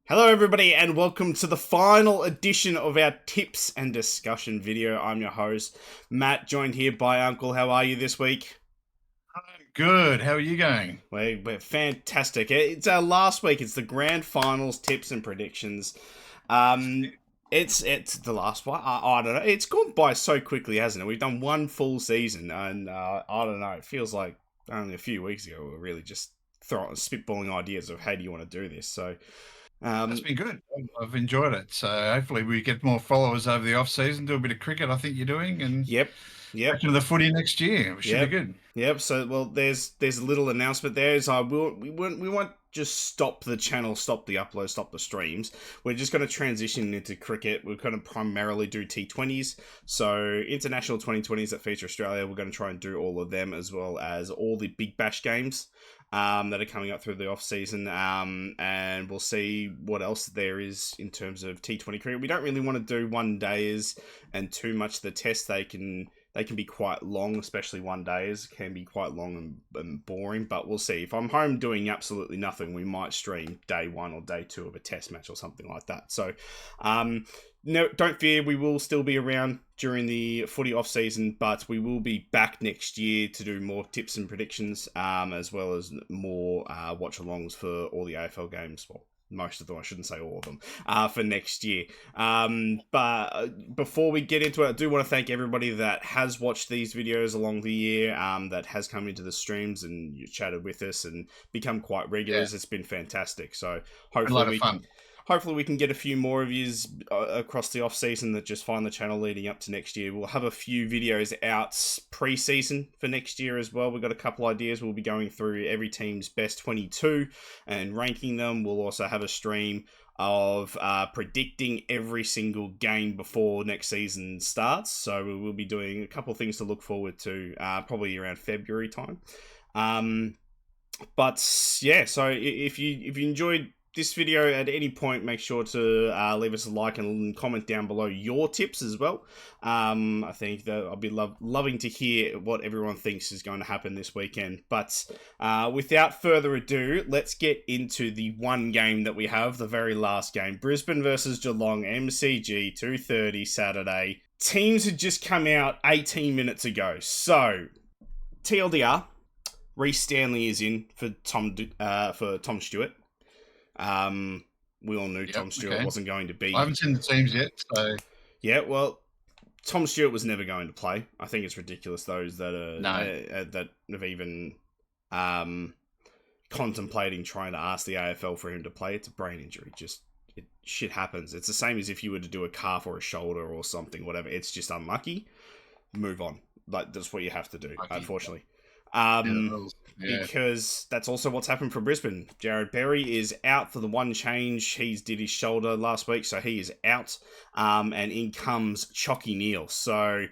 Hello, everybody, and welcome to the final edition of our tips and discussion video. I'm your host, Matt, joined here by Uncle. How are you this week? Good. How are you going? We're fantastic. It's our last week. It's the grand finals, tips and predictions. Um, it's the last one. I don't know. It's gone by so quickly, hasn't it? We've done one full season, and I don't know. It feels like only a few weeks ago we were really just throwing spitballing ideas of how do you want to do this. So. That's Um, been good. I've enjoyed it. So hopefully we get more followers over the off season. Do a bit of cricket. I think you're doing, and yep, back yep. into the footy next year. It should be Yep. good. Yep. So well, there's a little announcement there. Is we won't just stop the channel, stop the upload, stop the streams. We're just going to transition into cricket. We're going to primarily do T20s, so international 2020s that feature Australia. We're going to try and do all of them as well as all the Big Bash games. That are coming up through the off season, and we'll see what else there is in terms of T20 cricket. We don't really want to do one days and too much the test. They can be quite long, especially one days can be quite long and boring. But we'll see. If I'm home doing absolutely nothing, we might stream day one or day two of a test match or something like that. So, no, don't fear. We will still be around during the footy off season, but we will be back next year to do more tips and predictions, as well as more watch-alongs for all the AFL games. Well, most of them, I shouldn't say all of them, for next year. But before we get into it, I do want to thank everybody that has watched these videos along the year, that has come into the streams and you chatted with us and become quite Yeah, regulars. It's been fantastic. So been a hopefully lot of we fun. hopefully we can get a few more of yous across the off season that just find the channel leading up to next year. We'll have a few videos out pre-season for next year as well. We've got a couple ideas. We'll be going through every team's best 22 and ranking them. We'll also have a stream of predicting every single game before next season starts. So we will be doing a couple of things to look forward to, probably around February time. Um, but yeah, so if you enjoyed this video at any point, make sure to leave us a like and comment down below your tips as well. I think that I'll be loving to hear what everyone thinks is going to happen this weekend. But without further ado, let's get into the one game that we have, the very last game. Brisbane versus Geelong, MCG, 2:30 Saturday. Teams had just come out 18 minutes ago. So, TLDR, Reece Stanley is in for Tom Stewart. We all knew Yep. Tom Stewart Okay. wasn't going to I be. haven't seen the teams yet, so Yeah, well, Tom Stewart was never going to play. I think it's ridiculous those that are no. that have even um, contemplating trying to ask the AFL for him to play. It's a brain injury. Just shit happens. It's the same as if you were to do a calf or a shoulder or something, whatever. It's just unlucky. Move on. Like that's what you have to do, Okay. unfortunately. Yeah, the Um, rules. Yeah. because that's also what's happened for Brisbane. Jared Berry is out for the one change. He's did his shoulder last week, so he is out. And in comes Chalky Neal. So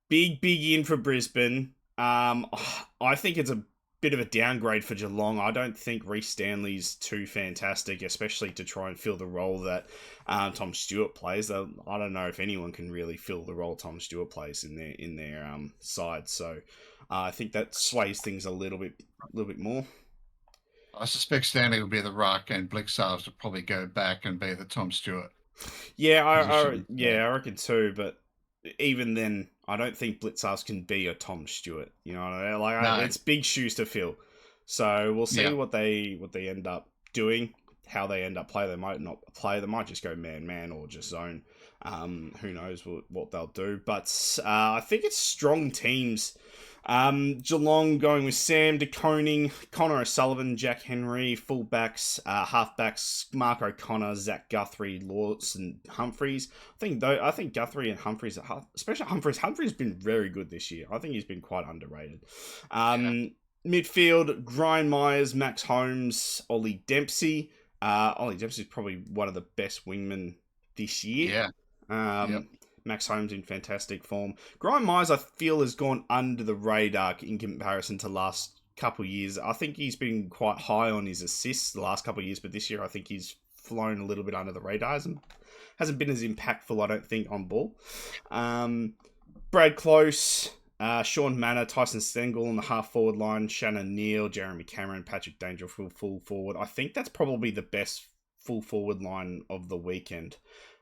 big in for Brisbane. I think it's a bit of a downgrade for Geelong. I don't think Reece Stanley's too fantastic, especially to try and fill the role that Tom Stewart plays. I don't know if anyone can really fill the role Tom Stewart plays in their side. So I think that sways things a little bit more. I suspect Stanley will be the ruck, and Blixarves will probably go back and be the Tom Stewart Yeah, position. Yeah. I reckon too. But even then, I don't think Blitzars can be a Tom Stewart. You know what I mean? No. It's big shoes to fill. So we'll see Yeah. what they end up doing, how they end up play. They might not play. They might just go man or just zone. Who knows what they'll do? But I think it's strong teams. Geelong going with Sam De Koning, Connor O'Sullivan, Jack Henry, fullbacks, halfbacks, Mark O'Connor, Zach Guthrie, Lawson, Humphreys. I think Guthrie and Humphreys, especially Humphreys. Humphreys been very good this year. I think he's been quite underrated. Yeah. Midfield, Brian Myers, Max Holmes, Ollie Dempsey. Ollie Dempsey is probably one of the best wingmen this year. Yeah. Yep. Max Holmes in fantastic form. Brian Myers, I feel, has gone under the radar in comparison to last couple of years. I think he's been quite high on his assists the last couple of years, but this year I think he's flown a little bit under the radar. Hasn't been as impactful, I don't think, on ball. Brad Close, Sean Manor, Tyson Stengel on the half forward line, Shannon Neal, Jeremy Cameron, Patrick Dangerfield full forward. I think that's probably the best full forward line of the weekend.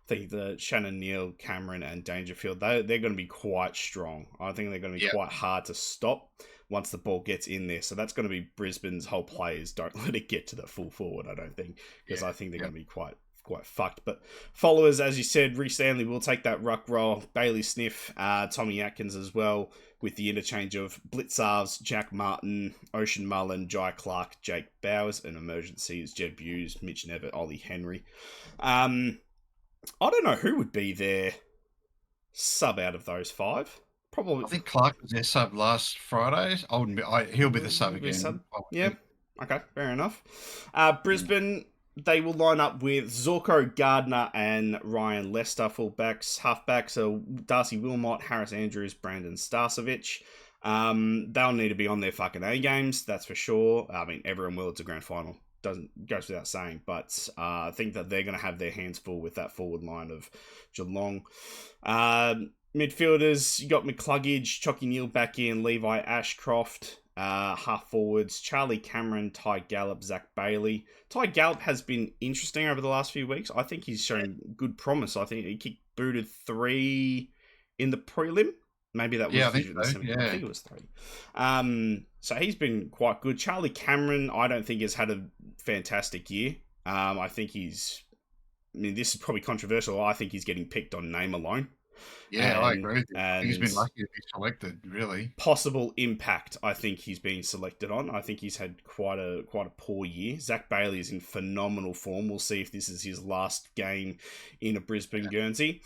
I think the Shannon Neal, Cameron, and Dangerfield, they're going to be quite strong. I think they're going to be Yeah. quite hard to stop once the ball gets in there. So that's going to be Brisbane's whole players. Don't let it get to the full forward, I don't think, because I think they're going to be quite fucked. But followers, as you said, Reece Stanley will take that ruck role. Bailey Sniff, Tommy Atkins as well, with the interchange of Blitzarves, Jack Martin, Ocean Mullen, Jai Clark, Jake Bowers, and emergencies, Jed Hughes, Mitch Nevitt, Ollie Henry. I don't know who would be their sub out of those five. Probably. I think Clark was their sub last Friday. He'll be the sub again. Sub? Yeah. Okay, fair enough. Brisbane, they will line up with Zorko Gardner and Ryan Lester, fullbacks. Halfbacks are Darcy Wilmot, Harris Andrews, Brandon Starcevic. They'll need to be on their fucking A games, that's for sure. I mean, everyone will. It's a grand final. Goes without saying, but I think that they're going to have their hands full with that forward line of Geelong. Midfielders, you got McCluggage, Chalky Neal back in, Levi Ashcroft. Half forwards, Charlie Cameron, Ty Gallup, Zach Bailey. Ty Gallup has been interesting over the last few weeks. I think he's shown good promise. I think he kicked booted 3 in the prelim. Maybe that was I think so. I think it was 3. So he's been quite good. Charlie Cameron, I don't think has had a fantastic year. I think this is probably controversial. I think he's getting picked on name alone. Yeah, I agree. He's been lucky to be selected, really. Possible impact, I think he's been selected on. I think he's had quite a poor year. Zach Bailey is in phenomenal form. We'll see if this is his last game in a Brisbane Guernsey.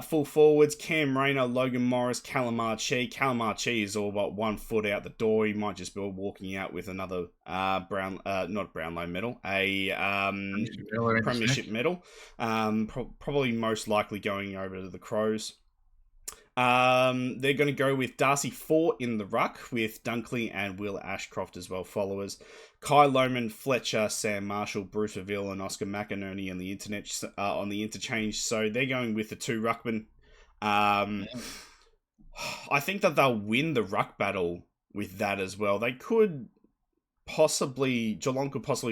Full forwards, Cam Rayner, Logan Morris, Calamar Chi. Calamar Chi is all but 1 foot out the door. He might just be walking out with another not Brownlow medal, a premiership medal. Probably most likely going over to the Crows. They're going to go with Darcy Fort in the ruck with Dunkley and Will Ashcroft as well, followers. Kai Lohman, Fletcher, Sam Marshall, Bruce Aville, and Oscar McInerney on the interchange. So they're going with the 2 ruckmen. I think that they'll win the ruck battle with that as well. Geelong could possibly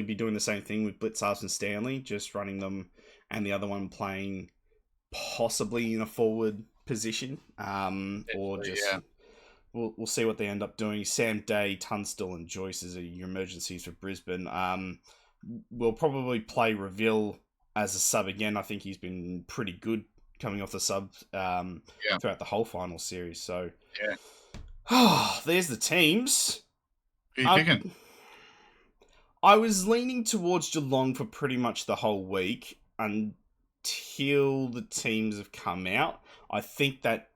be doing the same thing with Blitzarves and Stanley, just running them and the other one playing possibly in a forward position, or just we'll see what they end up doing. Sam Day, Tunstall, and Joyce as your emergencies for Brisbane. We'll probably play Reville as a sub again. I think he's been pretty good coming off the sub throughout the whole final series. So there's the teams. Who are you picking? I was leaning towards Geelong for pretty much the whole week until the teams have come out. I think that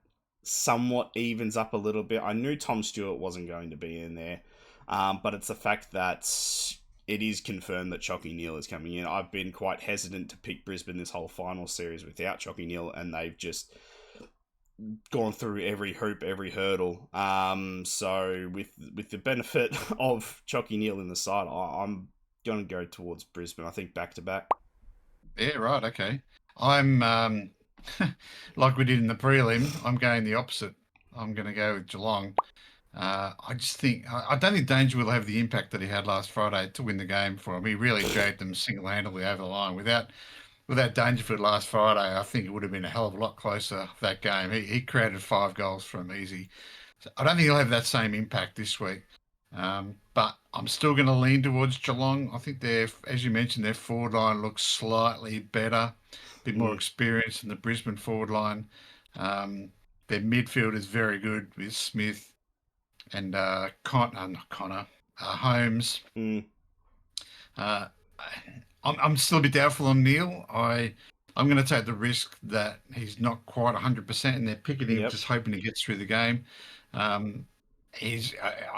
somewhat evens up a little bit. I knew Tom Stewart wasn't going to be in there, but it's the fact that it is confirmed that Chalky Neal is coming in. I've been quite hesitant to pick Brisbane this whole final series without Chalky Neal, and they've just gone through every hoop, every hurdle. So with the benefit of Chalky Neal in the side, I'm going to go towards Brisbane. I think back to back. Yeah, right. Okay. I'm like we did in the prelim. I'm going the opposite. I'm going to go with Geelong. I just think I don't think Danger will have the impact that he had last Friday to win the game for him. He really dragged them single-handedly over the line. Without Dangerfield last Friday, I think it would have been a hell of a lot closer, that game. He created 5 goals for him easy. So I don't think he'll have that same impact this week. But I'm still going to lean towards Geelong. I think as you mentioned, their forward line looks slightly better, a bit more experience than the Brisbane forward line. Their midfield is very good with Smith and Holmes. I'm still a bit doubtful on Neal. I'm going to take the risk that he's not quite 100%, and they're picking him just hoping he gets through the game. I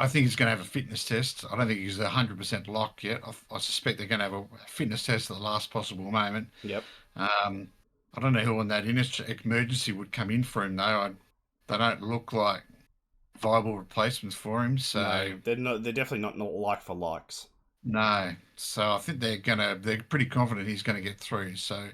think he's going to have a fitness test. I don't think he's 100% locked yet. I suspect they're going to have a fitness test at the last possible moment. Yep. I don't know who on that emergency would come in for him though. They don't look like viable replacements for him. So no, they're definitely not like for likes. No. So I think they're pretty confident he's going to get through. So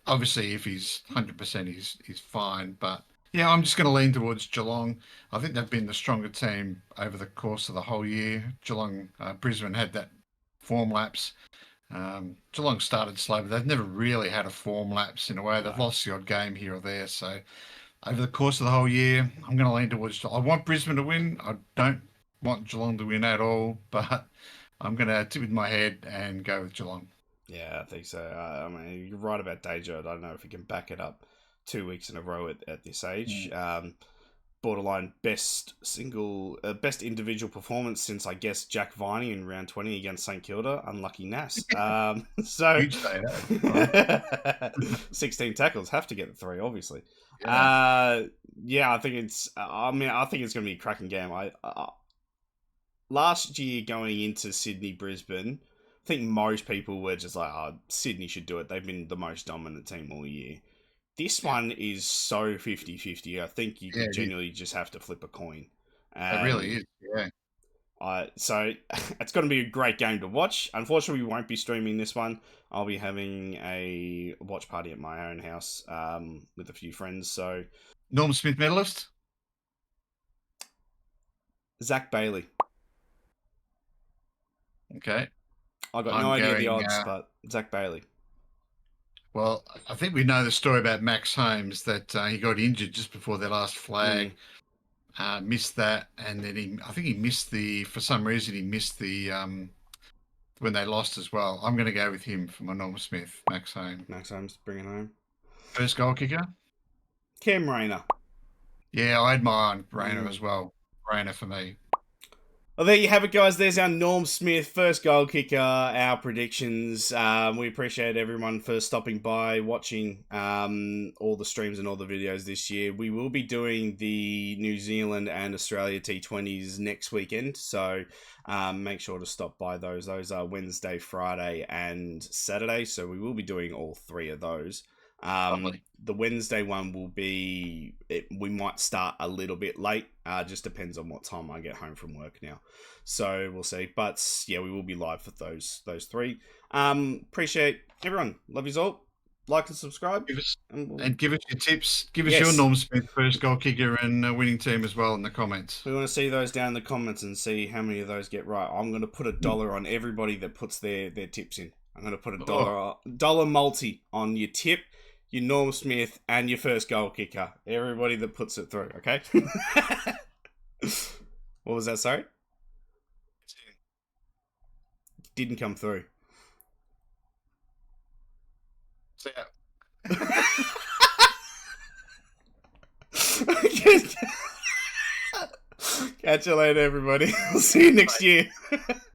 obviously if he's 100% he's fine, but yeah, I'm just going to lean towards Geelong. I think they've been the stronger team over the course of the whole year. Brisbane had that form lapse. Geelong started slow, but they've never really had a form lapse in a way. They've No. lost the odd game here or there. So over the course of the whole year, I'm going to lean towards. I want Brisbane to win. I don't want Geelong to win at all, but I'm going to tip with my head and go with Geelong. Yeah, I think so. I mean, you're right about Deja. I don't know if he can back it up 2 weeks in a row at this age. Borderline best individual performance since, I guess, Jack Viney in round 20 against St Kilda. Unlucky Nas. So Huge day, eh? 16 tackles, have to get the 3, obviously. Yeah. Yeah, I think it's. I mean, I think it's going to be a cracking game. Last year going into Sydney Brisbane, I think most people were just like, "Oh, Sydney should do it. They've been the most dominant team all year." This Yeah. one is so 50-50. I think you Yeah, could it is. genuinely just have to flip a coin. It really And is. Yeah. so it's going to be a great game to watch. Unfortunately, we won't be streaming this one. I'll be having a watch party at my own house with a few friends. So Norm Smith medalist. Zach Bailey. Okay. I got no I'm idea the going. odds, but Zach Bailey. Well, I think we know the story about Max Holmes that he got injured just before their last flag. Missed that, and then I think he missed for some reason he missed the when they lost as well. I'm going to go with him for my Norm Smith, Max Holmes. Max Holmes bringing home. First goal kicker. Cam Rayner. Yeah, I admire Rayner as well. Rayner for me. Well, there you have it, guys. There's our Norm Smith first goal kicker, our predictions. We appreciate everyone for stopping by, watching all the streams and all the videos this year. We will be doing the New Zealand and Australia T20s next weekend, so make sure to stop by those. Those are Wednesday, Friday, and Saturday, so we will be doing all 3 of those. Lovely. The Wednesday one will be. We might start a little bit late. Just depends on what time I get home from work now. So we'll see. But yeah, we will be live for those 3. Appreciate everyone. Love you all. Like and subscribe. Give us your tips. Give us Yes. your Norm Smith first goal kicker and winning team as well in the comments. We want to see those down in the comments and see how many of those get right. I'm going to put $1 on everybody that puts their tips in. I'm going to put $1 multi on your tip, your Norm Smith, and your first goal kicker. Everybody that puts it through, okay? What was that, sorry? Didn't come through. So, Catch you later, everybody. I'll see you next year.